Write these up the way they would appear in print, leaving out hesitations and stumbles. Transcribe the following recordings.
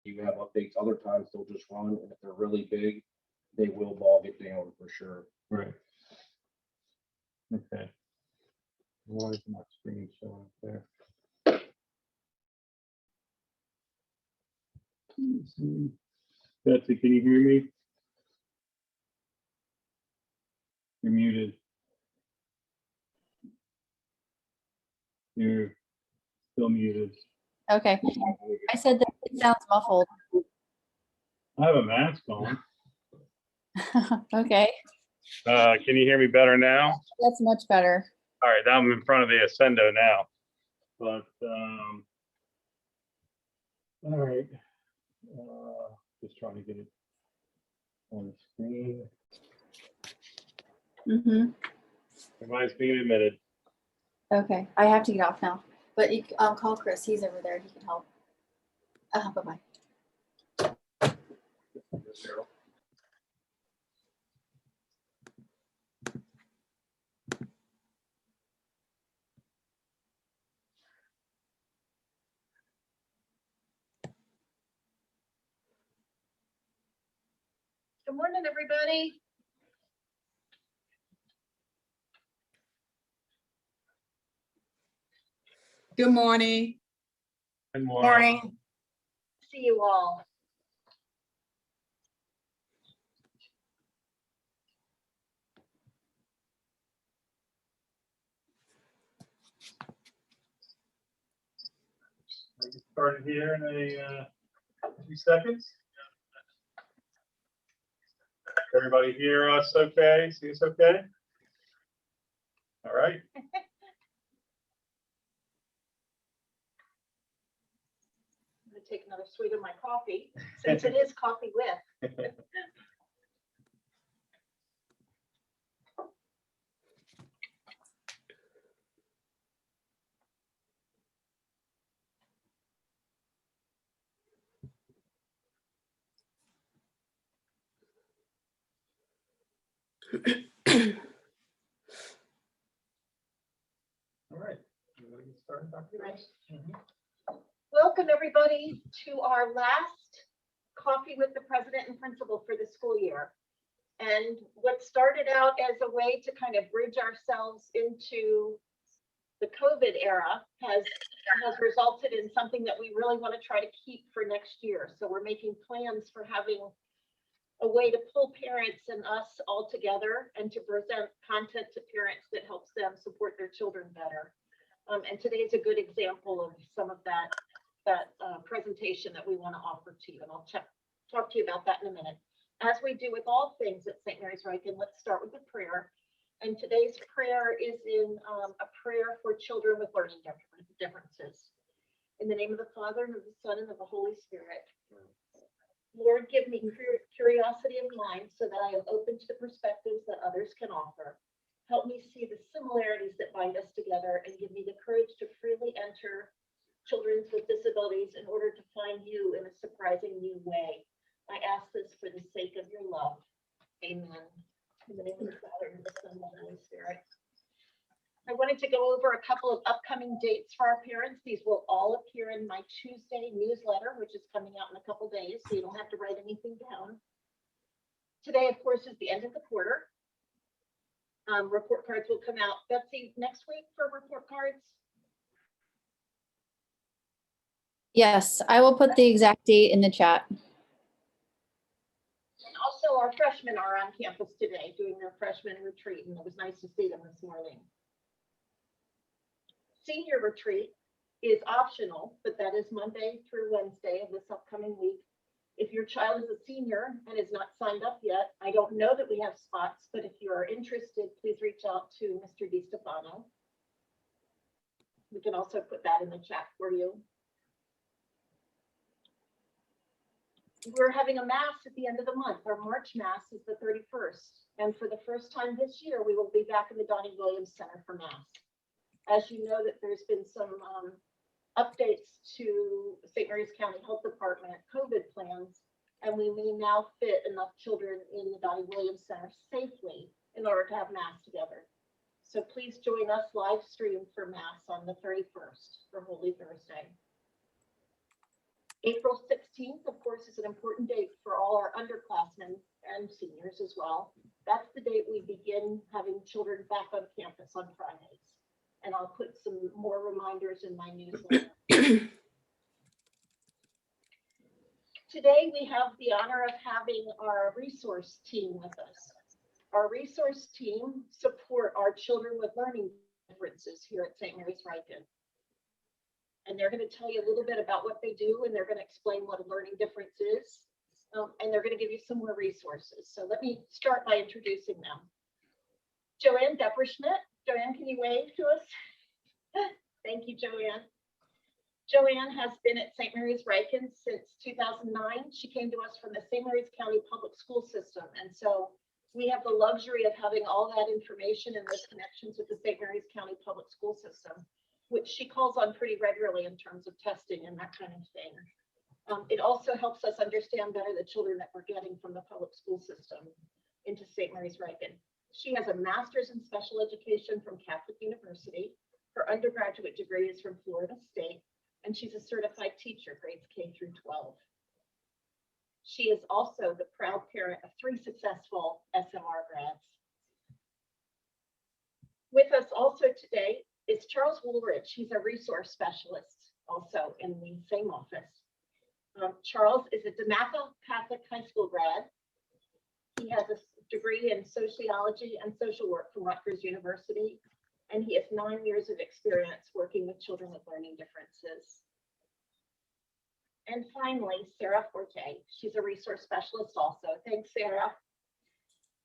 you have updates. Other times they'll just run, and if they're really big, they will bog it down for sure. Right. Okay. Why is my screen showing up there? Betsy, can you hear me? You're muted. You're still muted. Okay. I said that it sounds muffled. I have a mask on. Okay, Can you hear me better now? that's much better. All right, now I'm in front of the Ascendo now. But all right. Just trying to get it on the screen. Mm-hmm. Everybody's being admitted. Okay, I have to get off now, but you call Chris. He's over there. He can help. Bye-bye. Good morning, everybody. Good morning. Good morning. See you all. We'll get started here in a few seconds. Everybody hear us okay? See us okay? All right. I'm going to take another swig of my coffee since it is coffee with. All right. You want to get started, Dr. Right. Welcome, everybody, to our last Coffee with the President and Principal for the school year. And what started out as a way to kind of bridge ourselves into the COVID era has resulted in something that we really want to try to keep for next year. So we're making plans for having a way to pull parents and us all together and to present content to parents that helps them support their children better. And today is a good example of some of that presentation that we want to offer to you. And I'll talk to you about that in a minute. As we do with all things at St. Mary's Riken, let's start with a prayer. And today's prayer is in a prayer for children with learning differences. In the name of the Father, and of the Son, and of the Holy Spirit. Lord, give me curiosity of mind so that I am open to the perspectives that others can offer. Help me see the similarities that bind us together and give me the courage to freely enter children with disabilities in order to find you in a surprising new way. I ask this for the sake of your love. Amen. In the name of the Father, and the Son, and the Holy Spirit. I wanted to go over a couple of upcoming dates for our parents. These will all appear in my Tuesday newsletter, which is coming out in a couple days, so you don't have to write anything down. Today, of course, is the end of the quarter. Report cards will come out, Betsy, next week for report cards. Yes, I will put the exact date in the chat. And also our freshmen are on campus today doing their freshman retreat, and it was nice to see them this morning. Senior retreat is optional, but that is Monday through Wednesday of this upcoming week. If your child is a senior and is not signed up yet, I don't know that we have spots, but if you are interested, please reach out to Mr. DiStefano. We can also put that in the chat for you. We're having a Mass at the end of the month. Our March Mass is the 31st. And for the first time this year, we will be back in the Donnie Williams Center for Mass. As you know, that there's been some updates to St. Mary's County Health Department COVID plans, and we may now fit enough children in the Donnie Williams Center safely in order to have Mass together. So please join us live stream for Mass on the 31st for Holy Thursday. April 16th 16th, of course, is an important date for all our underclassmen and seniors as well. That's the date we begin having children back on campus on Fridays. And I'll put some more reminders in my newsletter. Today, we have the honor of having our resource team with us. Our resource team support our children with learning differences here at St. Mary's Riken. And they're going to tell you a little bit about what they do, and they're going to explain what a learning difference is. And they're going to give you some more resources. So let me start by introducing them. Joanne Depper Schmidt. Joanne, can you wave to us? Thank you, Joanne. Joanne has been at St. Mary's Riken since 2009. She came to us from the St. Mary's County Public School System. And so we have the luxury of having all that information and those connections with the St. Mary's County Public School System, which she calls on pretty regularly in terms of testing and that kind of thing. It also helps us understand better the children that we're getting from the public school system into St. Mary's Riken. She has a master's in special education from Catholic University. Her undergraduate degree is from Florida State, and she's a certified teacher, grades K through 12. She is also the proud parent of 3 successful SMR grads. With us also today is Charles Woolridge. He's a resource specialist also in the same office. Charles is a DeMatha Catholic High School grad. He has a degree in sociology and social work from Rutgers University, and he has 9 years of experience working with children with learning differences. And finally, Sarah Forte. She's a resource specialist also. Thanks, Sarah.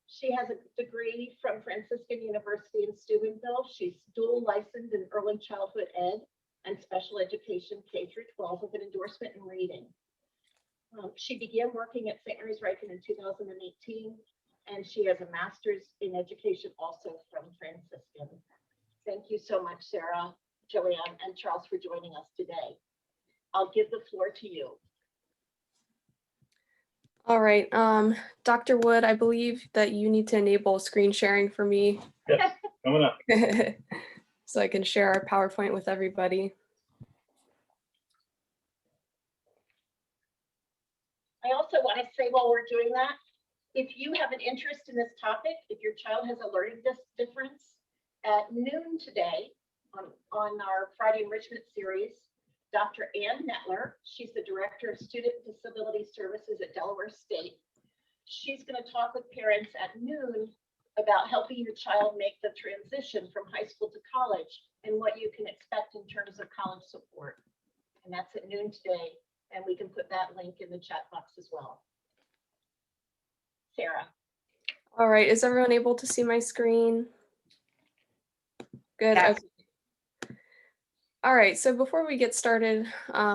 She has a degree from Franciscan University in Steubenville. She's dual licensed in early childhood ed and special education K through 12 with an endorsement in reading. She began working at St. Mary's Riken in 2018, and she has a master's in education also from Franciscan. Thank you so much, Sarah, Joanne, and Charles for joining us today. I'll give the floor to you. All right, Dr. Wood, I believe that you need to enable screen sharing for me Yes, coming up. so I can share our PowerPoint with everybody. I also want to say while we're doing that, if you have an interest in this topic, if your child has a learning difference, at noon today on our Friday Enrichment series, Dr. Ann Nettler, she's the Director of Student Disability Services at Delaware State. She's going to talk with parents at noon about helping your child make the transition from high school to college and what you can expect in terms of college support. And that's at noon today, and we can put that link in the chat box as well. Sarah. All right, is everyone able to see my screen? Good. Yes. Okay. All right, so before we get started,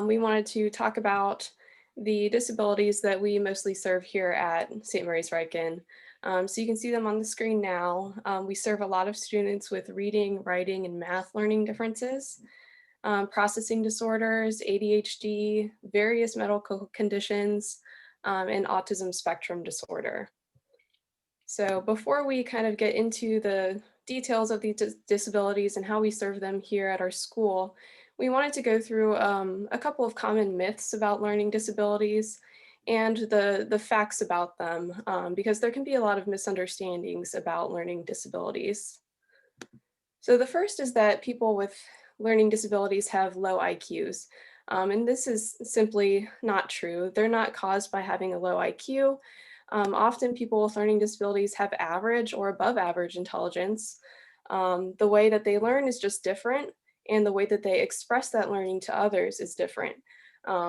we wanted to talk about the disabilities that we mostly serve here at St. Mary's Riken. So you can see them on the screen now. We serve a lot of students with reading, writing, and math learning differences, processing disorders, ADHD, various medical conditions, and autism spectrum disorder. So before we kind of get into the details of these disabilities and how we serve them here at our school, we wanted to go through a couple of common myths about learning disabilities and the facts about them, because there can be a lot of misunderstandings about learning disabilities. So the first is that people with learning disabilities have low IQs. And this is simply not true. They're not caused by having a low IQ. Often people with learning disabilities have average or above average intelligence. The way that they learn is just different, and the way that they express that learning to others is different.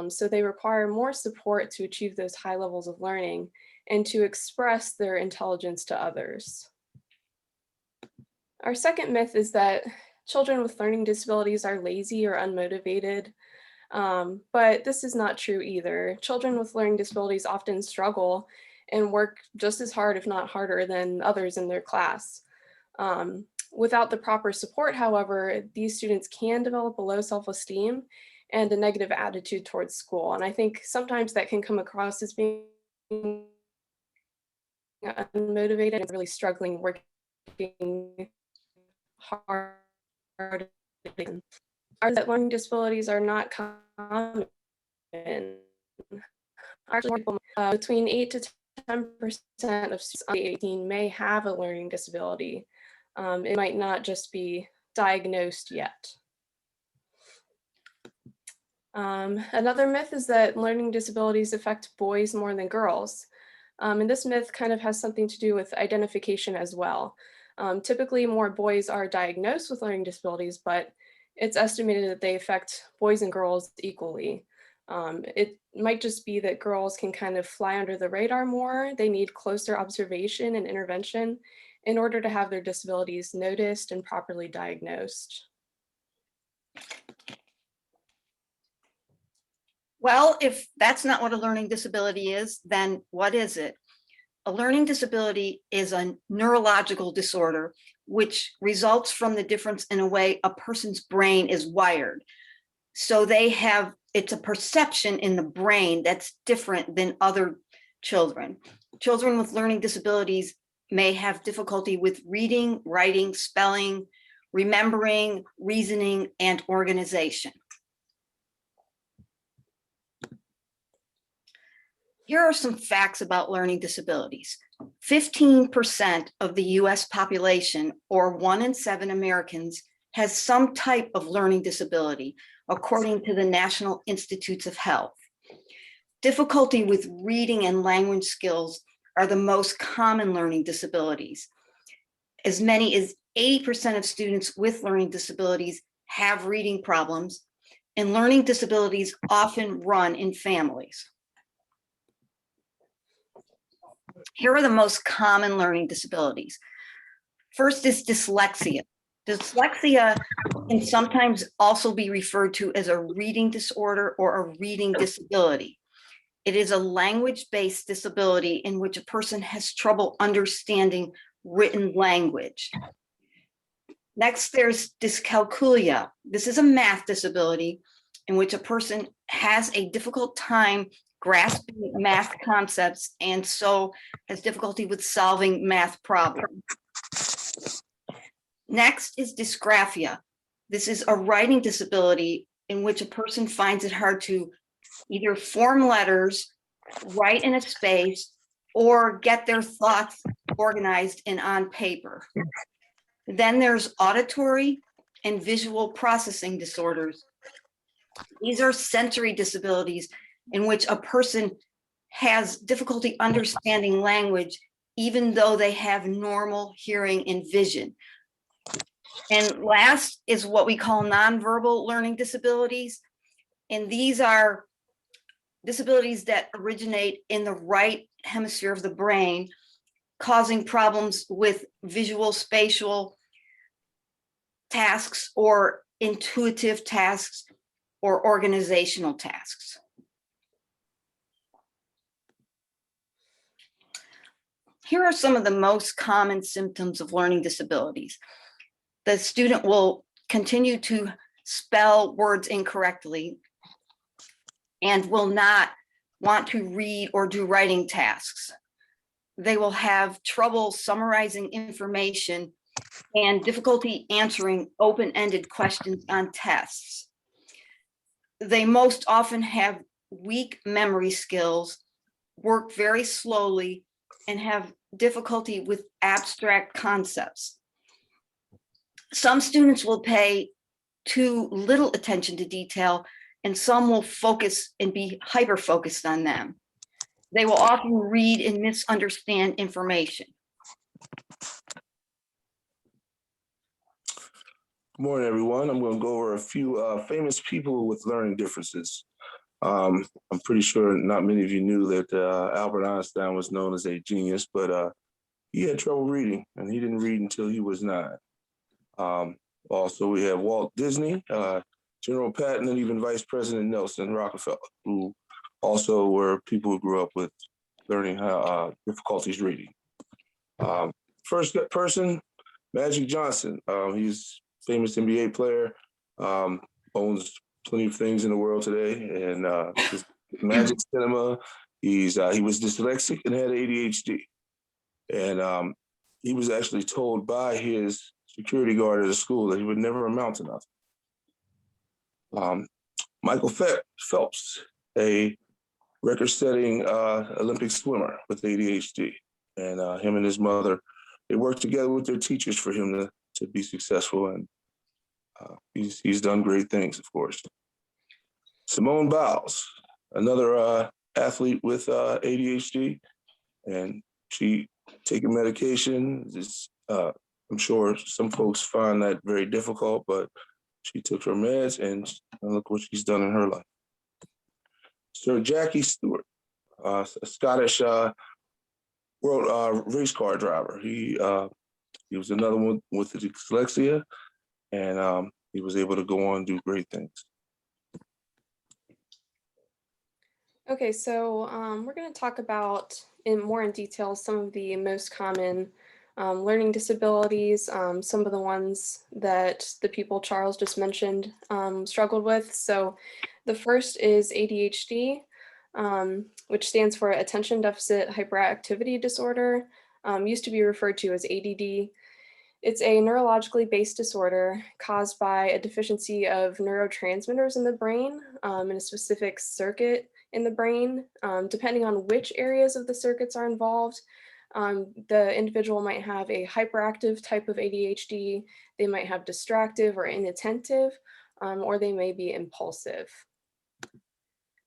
So they require more support to achieve those high levels of learning and to express their intelligence to others. Our second myth is that children with learning disabilities are lazy or unmotivated. But this is not true either. Children with learning disabilities often struggle and work just as hard, if not harder, than others in their class. Without the proper support, however, these students can develop a low self-esteem and a negative attitude towards school. And I think sometimes that can come across as being unmotivated and really struggling, working hard. Are that learning disabilities are not common. Actually, between 8 to 10% of students under 18 may have a learning disability. It might not just be diagnosed yet. Another myth is that learning disabilities affect boys more than girls. And this myth kind of has something to do with identification as well. Typically, more boys are diagnosed with learning disabilities, but it's estimated that they affect boys and girls equally. It might just be that girls can kind of fly under the radar more. They need closer observation and intervention in order to have their disabilities noticed and properly diagnosed. Well, if that's not what a learning disability is, then what is it? A learning disability is a neurological disorder which results from the difference in a way a person's brain is wired. So it's a perception in the brain that's different than other children. Children with learning disabilities may have difficulty with reading, writing, spelling, remembering, reasoning, and organization. Here are some facts about learning disabilities. 15% of the US population, or 1 in 7 Americans, has some type of learning disability, according to the National Institutes of Health. Difficulty with reading and language skills are the most common learning disabilities. As many as 80% of students with learning disabilities have reading problems, and learning disabilities often run in families. Here are the most common learning disabilities. First is dyslexia. Dyslexia can sometimes also be referred to as a reading disorder or a reading disability. It is a language-based disability in which a person has trouble understanding written language. Next, there's dyscalculia. This is a math disability in which a person has a difficult time grasping math concepts and so has difficulty with solving math problems. Next is dysgraphia. This is a writing disability in which a person finds it hard to either form letters, write in a space, or get their thoughts organized and on paper. Then there's auditory and visual processing disorders. These are sensory disabilities in which a person has difficulty understanding language, even though they have normal hearing and vision. And last is what we call nonverbal learning disabilities. And these are disabilities that originate in the right hemisphere of the brain, causing problems with visual, spatial tasks or intuitive tasks or organizational tasks. Here are some of the most common symptoms of learning disabilities. The student will continue to spell words incorrectly and will not want to read or do writing tasks. They will have trouble summarizing information and difficulty answering open-ended questions on tests. They most often have weak memory skills, work very slowly, and have difficulty with abstract concepts. Some students will pay too little attention to detail, and some will focus and be hyper-focused on them. They will often read and misunderstand information. Good morning, everyone. I'm going to go over a few famous people with learning differences. I'm pretty sure not many of you knew that Albert Einstein was known as a genius, but he had trouble reading, and he didn't read until he was 9. Also, we have Walt Disney, General Patton, and even Vice President Nelson Rockefeller, who also were people who grew up with learning difficulties reading. First person, Magic Johnson. He's a famous NBA player, owns plenty of things in the world today, and Magic Cinema. He was dyslexic and had ADHD, and he was actually told by his security guard at a school that he would never amount to nothing. Michael Phelps, a record-setting Olympic swimmer with ADHD. And him and his mother, they worked together with their teachers for him to be successful. And he's done great things, of course. Simone Biles, another athlete with ADHD, and she taking medication. I'm sure some folks find that very difficult, but she took her meds and look what she's done in her life. Sir Jackie Stewart, a Scottish world race car driver. He was another one with the dyslexia, and he was able to go on and do great things. Okay, so we're going to talk about more in detail some of the most common learning disabilities, some of the ones that the people Charles just mentioned struggled with. So the first is ADHD, which stands for Attention Deficit Hyperactivity Disorder, used to be referred to as ADD. It's a neurologically based disorder caused by a deficiency of neurotransmitters in the brain in a specific circuit in the brain. Depending on which areas of the circuits are involved, the individual might have a hyperactive type of ADHD, they might have distractive or inattentive, or they may be impulsive.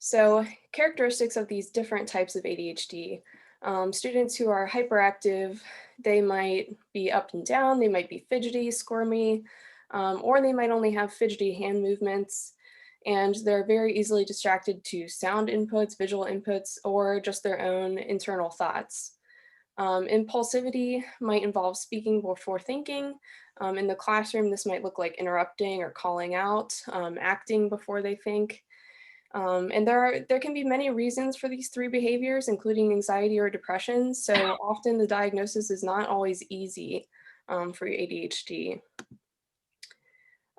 So characteristics of these different types of ADHD. Students who are hyperactive, they might be up and down, they might be fidgety, squirmy, or they might only have fidgety hand movements, and they're very easily distracted to sound inputs, visual inputs, or just their own internal thoughts. Impulsivity might involve speaking before thinking. In the classroom, this might look like interrupting or calling out, acting before they think. And there can be many reasons for these three behaviors, including anxiety or depression. So often the diagnosis is not always easy for ADHD.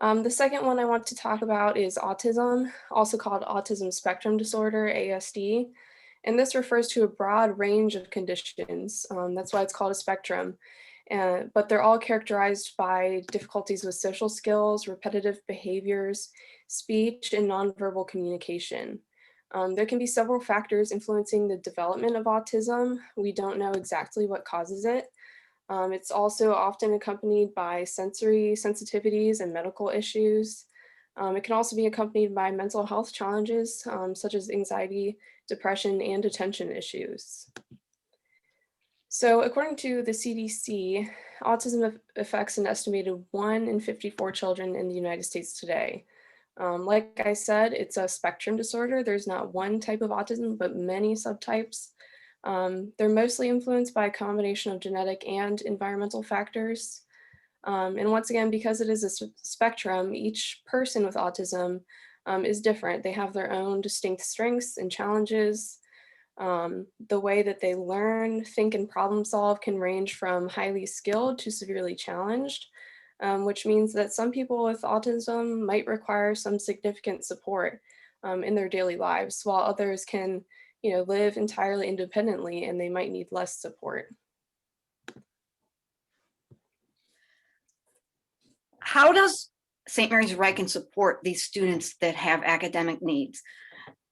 The second one I want to talk about is autism, also called autism spectrum disorder, ASD. And this refers to a broad range of conditions. That's why it's called a spectrum. But they're all characterized by difficulties with social skills, repetitive behaviors, speech, and nonverbal communication. There can be several factors influencing the development of autism. We don't know exactly what causes it. It's also often accompanied by sensory sensitivities and medical issues. It can also be accompanied by mental health challenges, such as anxiety, depression, and attention issues. So according to the CDC, autism affects an estimated 1 in 54 children in the United States today. Like I said, it's a spectrum disorder. There's not one type of autism, but many subtypes. They're mostly influenced by a combination of genetic and environmental factors. And once again, because it is a spectrum, each person with autism is different. They have their own distinct strengths and challenges. The way that they learn, think, and problem solve can range from highly skilled to severely challenged, which means that some people with autism might require some significant support in their daily lives, while others can, live entirely independently and they might need less support. How does St. Mary's Riken support these students that have academic needs?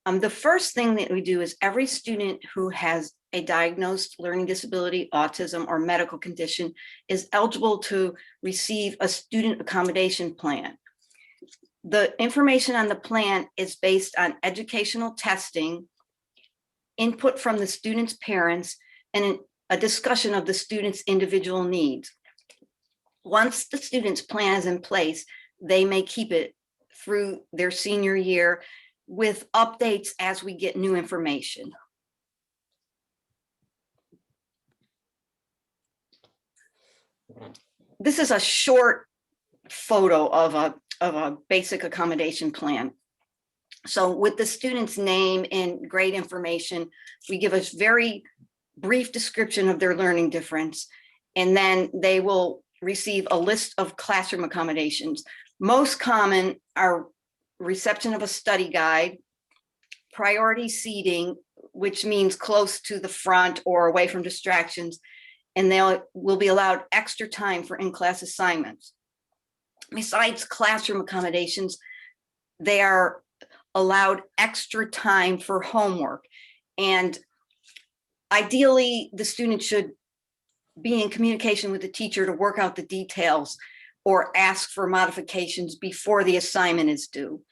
The first thing that we do is every student who has a diagnosed learning disability, autism, or medical condition is eligible to receive a student accommodation plan. The information on the plan is based on educational testing, input from the student's parents, and a discussion of the student's individual needs. Once the student's plan is in place, they may keep it through their senior year with updates as we get new information. This is a short photo of a basic accommodation plan. So with the student's name and grade information, we give a very brief description of their learning difference, and then they will receive a list of classroom accommodations. Most common are reception of a study guide, priority seating, which means close to the front or away from distractions, and they will be allowed extra time for in-class assignments. Besides classroom accommodations, they are allowed extra time for homework. And ideally, the student should be in communication with the teacher to work out the details or ask for modifications before the assignment is due.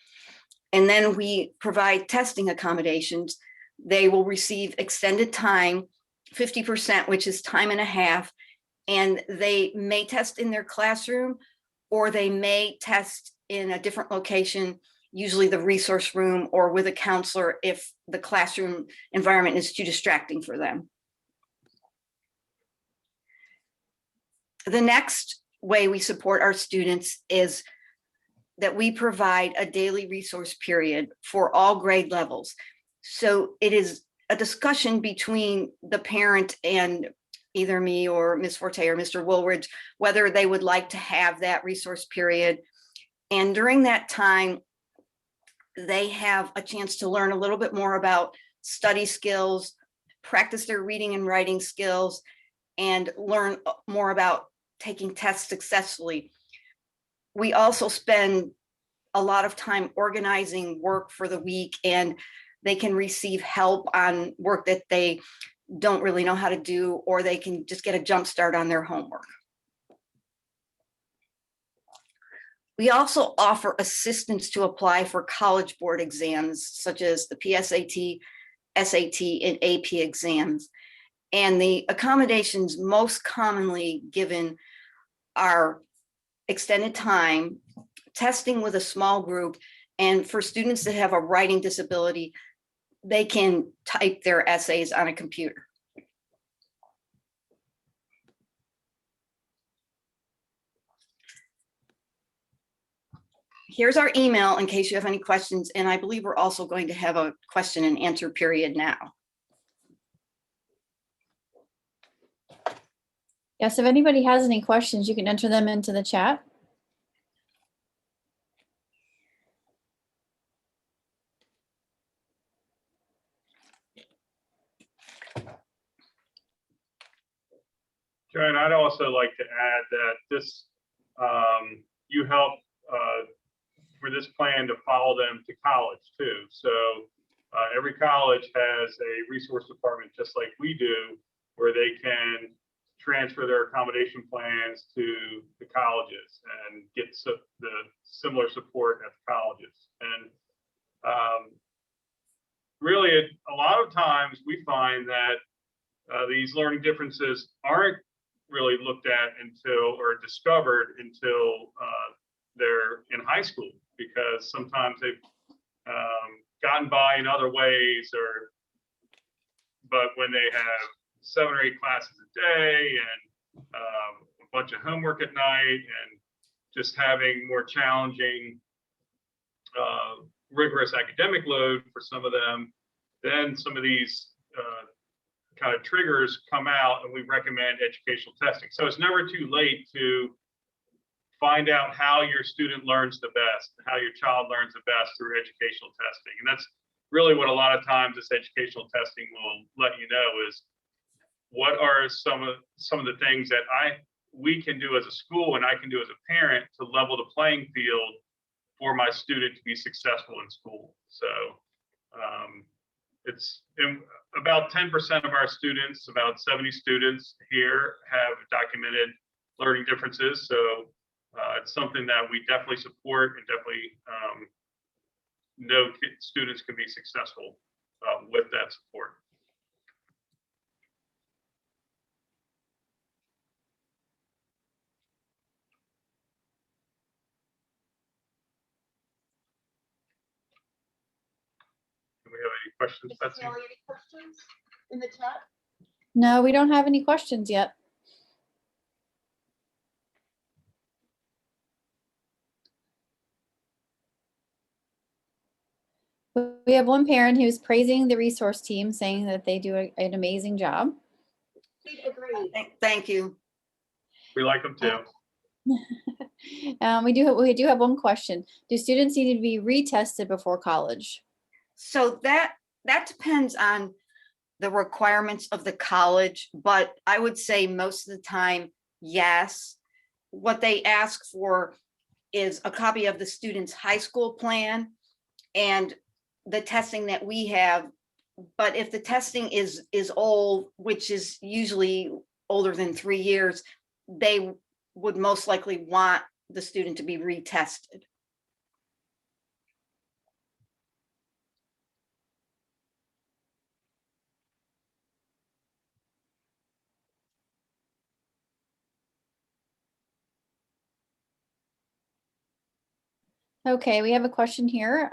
And then we provide testing accommodations. They will receive extended time, 50%, which is time and a half, and they may test in their classroom or they may test in a different location, usually the resource room or with a counselor if the classroom environment is too distracting for them. The next way we support our students is that we provide a daily resource period for all grade levels. So it is a discussion between the parent and either me or Ms. Forte or Mr. Woolridge, whether they would like to have that resource period. And during that time, they have a chance to learn a little bit more about study skills, practice their reading and writing skills, and learn more about taking tests successfully. We also spend a lot of time organizing work for the week, and they can receive help on work that they don't really know how to do, or they can just get a jump start on their homework. We also offer assistance to apply for College Board exams, such as the PSAT, SAT, and AP exams. And the accommodations most commonly given are extended time, testing with a small group, and for students that have a writing disability, they can type their essays on a computer. Here's our email in case you have any questions, and I believe we're also going to have a question and answer period now. Yes, if anybody has any questions, you can enter them into the chat. Joanne, I'd also like to add that this, you help for this plan to follow them to college too. So every college has a resource department just like we do, where they can transfer their accommodation plans to the colleges and get the similar support at the colleges. And really, a lot of times we find that these learning differences aren't really looked at until, or discovered until they're in high school, because sometimes they've gotten by in other ways, but when they have 7 or 8 classes a day and a bunch of homework at night and just having more challenging, rigorous academic load for some of them, then some of these kind of triggers come out, and we recommend educational testing. So it's never too late to find out how your student learns the best, how your child learns the best through educational testing. And that's really what a lot of times this educational testing will let you know is what are some of the things that we can do as a school and I can do as a parent to level the playing field for my student to be successful in school. So it's about 10% of our students, about 70 students here, have documented learning differences. So it's something that we definitely support and definitely know students can be successful with that support. Do we have any questions, Mrs. Betsy? Kelly, any questions in the chat? No, we don't have any questions yet. We have one parent who's praising the resource team, saying that they do an amazing job. Agreed. Thank you. We like them too. We do have one question. Do students need to be retested before college? So that depends on the requirements of the college, but I would say most of the time, yes. What they ask for is a copy of the student's high school plan, and the testing that we have But if the testing is old, which is usually older than 3 years, they would most likely want the student to be retested. Okay, we have a question here.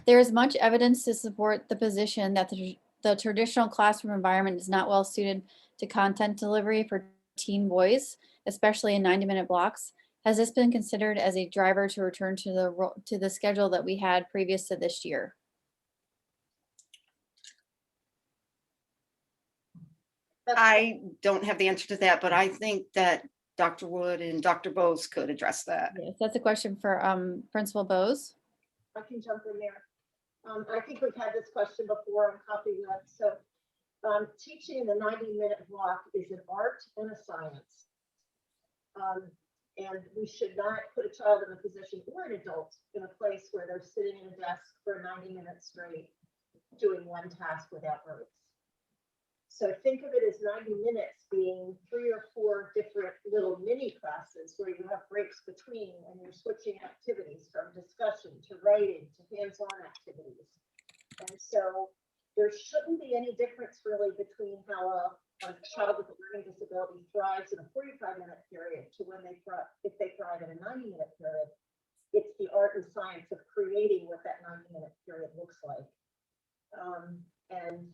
There is much evidence to support the position that the traditional classroom environment is not well suited to content delivery for teen boys, especially in 90-minute blocks. Has this been considered as a driver to return to the schedule that we had previous to this year? I don't have the answer to that, but I think that Dr. Wood and Dr. Bose could address that. Yes, that's a question for Principal Bose. I can jump in there. I think we've had this question before on Coffee Web. So teaching in the 90-minute block is an art and a science. And we should not put a child in a position or an adult in a place where they're sitting in a desk for 90 minutes straight doing one task without breaks. So think of it as 90 minutes being 3 or 4 different little mini classes where you have breaks between and you're switching activities from discussion to writing to hands-on activities. And so there shouldn't be any difference really between how a child with a learning disability thrives in a 45-minute period to when they thrive, if they thrive in a 90-minute period. It's the art and science of creating what that 90-minute period looks like. And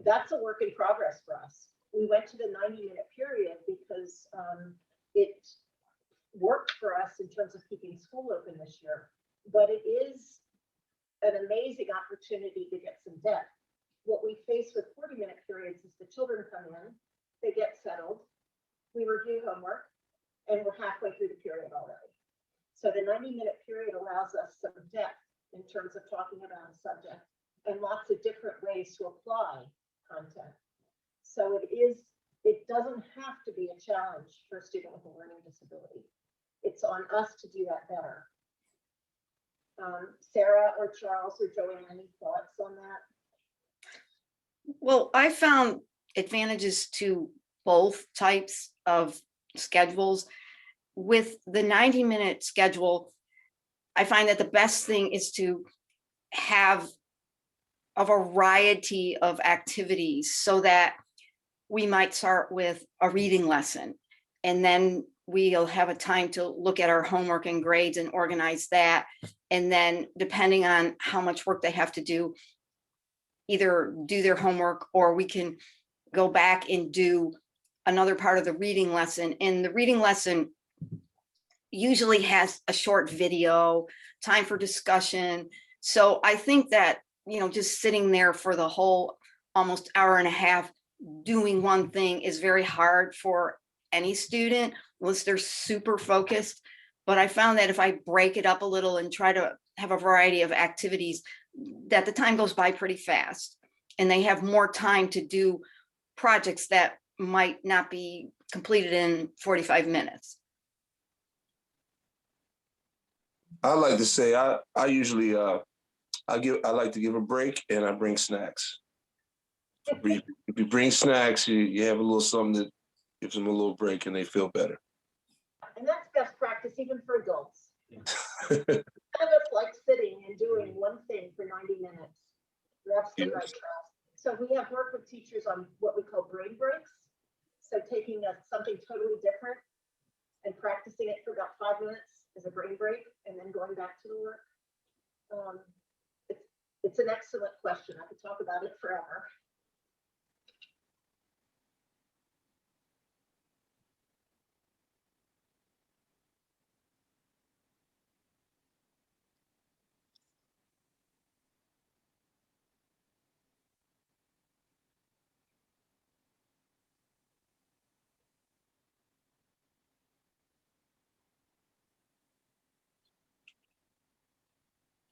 that's a work in progress for us. We went to the 90-minute period because it worked for us in terms of keeping school open this year, but it is an amazing opportunity to get some depth. What we face with 40-minute periods is the children come in, they get settled, we review homework, and we're halfway through the period already. So the 90-minute period allows us some depth in terms of talking about a subject and lots of different ways to apply content. So it doesn't have to be a challenge for a student with a learning disability. It's on us to do that better. Sarah or Charles or Joanne, any thoughts on that? Well, I found advantages to both types of schedules. With the 90-minute schedule, I find that the best thing is to have a variety of activities so that we might start with a reading lesson and then we'll have a time to look at our homework and grades and organize that. And then depending on how much work they have to do, either do their homework or we can go back and do another part of the reading lesson. And the reading lesson usually has a short video, time for discussion. So I think that, you know, just sitting there for the whole almost hour and a half doing one thing is very hard for any student unless they're super focused. But I found that if I break it up a little and try to have a variety of activities, that the time goes by pretty fast and they have more time to do projects that might not be completed in 45 minutes. I like to say I usually I like to give a break and I bring snacks. If you bring snacks, you have a little something that gives them a little break and they feel better. And that's best practice even for adults. None of us like sitting and doing one thing for 90 minutes. That's the right track. So we have worked with teachers on what we call brain breaks. So taking something totally different and practicing it for about 5 minutes as a brain break and then going back to the work. It's an excellent question. I could talk about it forever.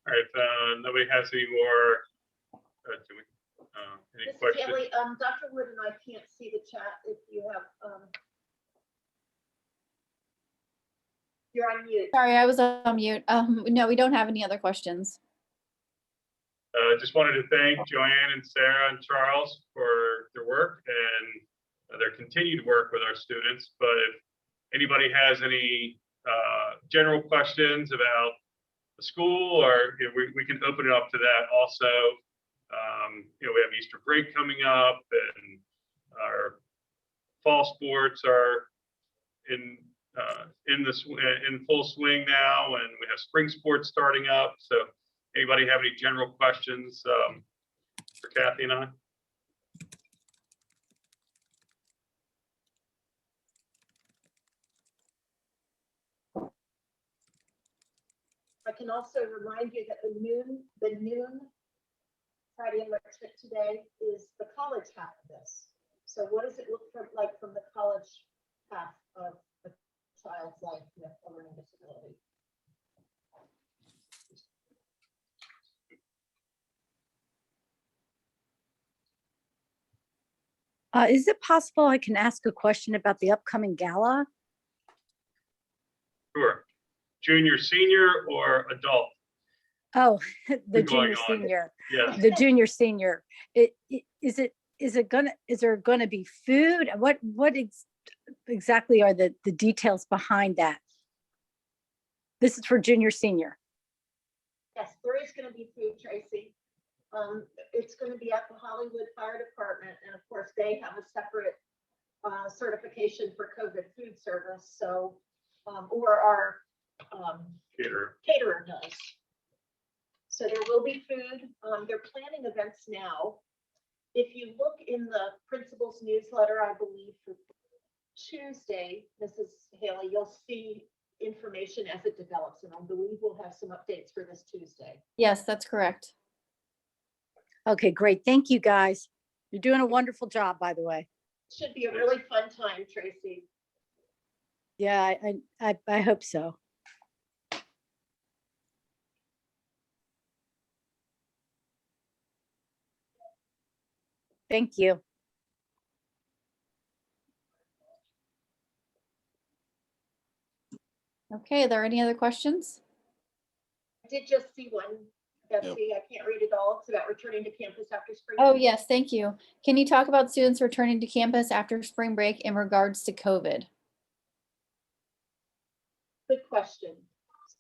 All right, nobody has any more, any Mrs. questions? Haley, Dr. Wood and I can't see the chat if you have, you're on mute. Sorry, I was on mute. No, we don't have any other questions. Just wanted to thank Joanne and Sarah and Charles for their work and their continued work with our students. But if anybody has any general questions about the school, or we can open it up to that also. We have Easter break coming up, and our fall sports are in full swing now, and we have spring sports starting up. So anybody have any general questions for Kathy and I? I can also remind you that the noon Friday enrichment today is the college half of this. So what does it look like from the college half of a child's life with a learning disability? Is it possible I can ask a question about the upcoming gala? Sure. Junior, senior, or adult? Oh, the What's going junior on? senior, Yes. the junior senior. Is there gonna be food? What exactly are the details behind that? This is for junior senior. Yes, there is going to be food, Tracy. It's going to be at the Hollywood Fire Department, and of course, they have a separate certification for COVID food service. So, or our caterer does. So there will be food. They're planning events now. If you look in the principal's newsletter, I believe for Tuesday, Mrs. Haley, you'll see information as it develops, and I believe we'll have some updates for this Tuesday. Yes, that's correct. Okay, great. Thank you, guys. You're doing a wonderful job, by the way. Should be a really fun time, Tracy. Yeah, I hope so. Thank you. Okay, are there any other questions? I did just see one, Betsy. I can't read it all. It's about returning to campus after spring. Oh, yes, thank you. Can you talk about students returning to campus after spring break in regards to COVID? Good question.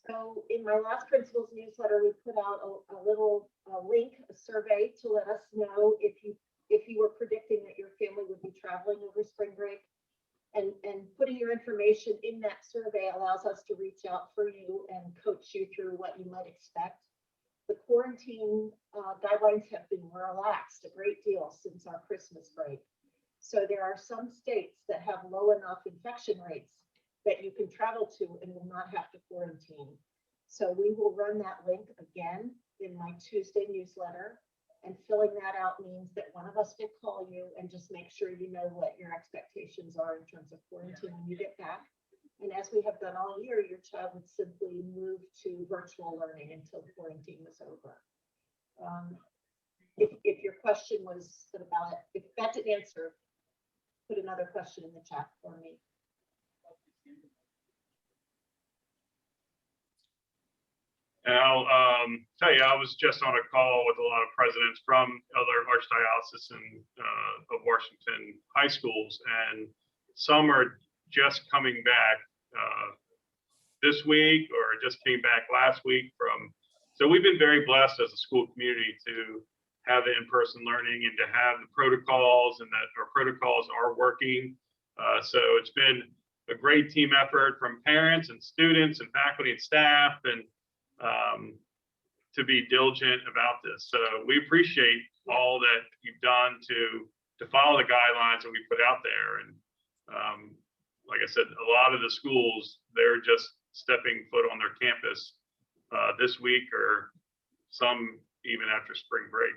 So in my last principal's newsletter, we put out a little link, a survey to let us know if you were predicting that your family would be traveling over spring break. And putting your information in that survey allows us to reach out for you and coach you through what you might expect. The quarantine guidelines have been relaxed a great deal since our Christmas break. So there are some states that have low enough infection rates that you can travel to and will not have to quarantine. So we will run that link again in my Tuesday newsletter. And filling that out means that one of us will call you and just make sure you know what your expectations are in terms of quarantine when you get back. And as we have done all year, your child would simply move to virtual learning until quarantine was over. If your question was about it, if that didn't answer, put another question in the chat for me. And I'll tell you, I was just on a call with a lot of presidents from other archdiocese and of Washington high schools, and some are just coming back this week or just came back last week from. So we've been very blessed as a school community to have the in-person learning and to have the protocols, and that our protocols are working. So it's been a great team effort from parents and students and faculty and staff, and to be diligent about this. So we appreciate all that you've done to follow the guidelines that we put out there. And like I said, a lot of the schools, they're just stepping foot on their campus this week, or some even after spring break.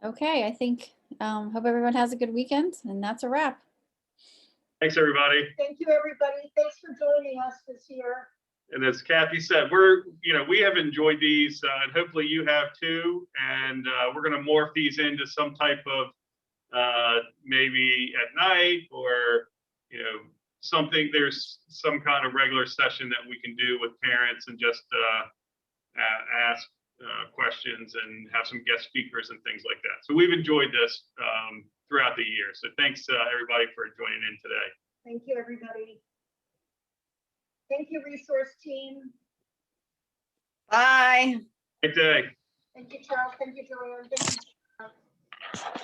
Okay, I think, hope everyone has a good weekend, and that's a wrap. Thanks, everybody. Thank you, everybody. Thanks for joining us this year. And as Kathy said, we have enjoyed these, and hopefully you have too. And we're going to morph these into some type of maybe at night or something. There's some kind of regular session that we can do with parents and just ask questions and have some guest speakers and things like that. So we've enjoyed this throughout the year. So thanks everybody for joining in today. Thank you, everybody. Thank you, resource team. Bye. Good day. Thank you, Charles. Thank you, Joanne. Thank you.